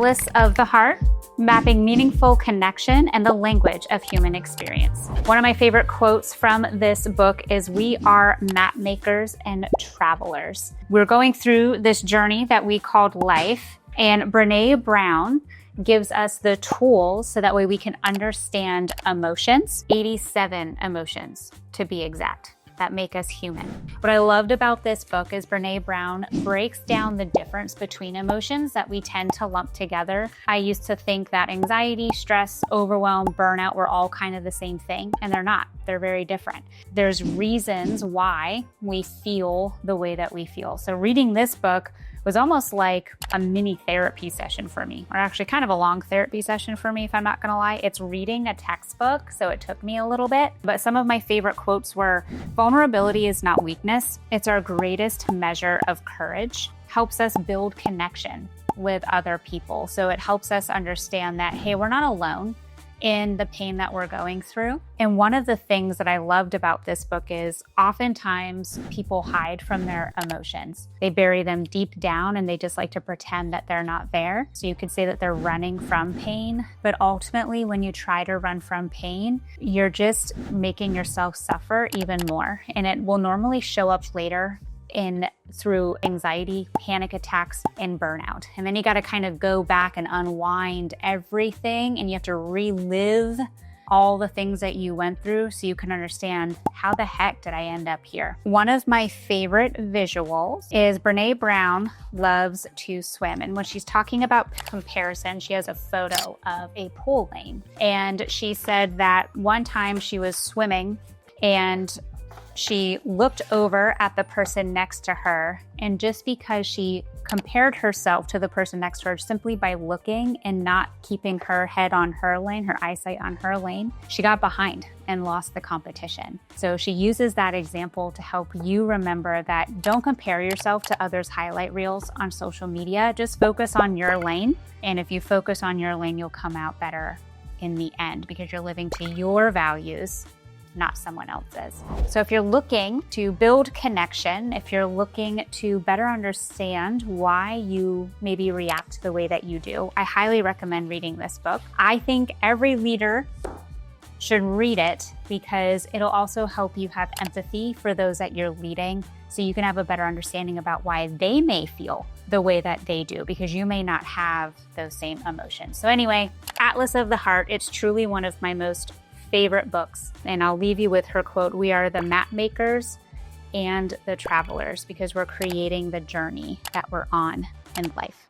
Atlas of the Heart, Mapping Meaningful Connection and the Language of Human Experience. One of my favorite quotes from this book is, "We are map makers and travelers." We're going through this journey that we called life, and Brené Brown gives us the tools so that way we can understand emotions, 87 emotions to be exact, that make us human. What I loved about this book is Brené Brown breaks down the difference between emotions that we tend to lump together. I used to think that anxiety, stress, overwhelm, burnout were all kind of the same thing, and they're not. They're very different. There's reasons why we feel the way that we feel. So reading this book was almost like a mini therapy session for me, or actually kind of a long therapy session for me, if I'm not gonna lie. It's reading a textbook, so it took me a little bit. But some of my favorite quotes were, "Vulnerability is not weakness. It's our greatest measure of courage. Helps us build connection with other people." So it helps us understand that, hey, we're not alone in the pain that we're going through. And one of the things that I loved about this book is oftentimes people hide from their emotions. They bury them deep down and they just like to pretend that they're not there. So you could say that they're running from pain, but ultimately when you try to run from pain, you're just making yourself suffer even more. And it will normally show up later through anxiety, panic attacks, and burnout. And then you got to kind of go back and unwind everything, and you have to relive all the things that you went through so you can understand, how the heck did I end up here? One of my favorite visuals is Brené Brown loves to swim. And when she's talking about comparison, she has a photo of a pool lane. And she said that one time she was swimming and she looked over at the person next to her, and just because she compared herself to the person next to her simply by looking and not keeping her head on her lane, her eyesight on her lane, she got behind and lost the competition. So she uses that example to help you remember that don't compare yourself to others' highlight reels on social media. Just focus on your lane. And if you focus on your lane, you'll come out better in the end because you're living to your values, not someone else's. So if you're looking to build connection, if you're looking to better understand why you maybe react the way that you do, I highly recommend reading this book. I think every leader should read it because it'll also help you have empathy for those that you're leading, so you can have a better understanding about why they may feel the way that they do, because you may not have those same emotions. So anyway, Atlas of the Heart, it's truly one of my most favorite books. And I'll leave you with her quote, "We are the map makers and the travelers," because we're creating the journey that we're on in life.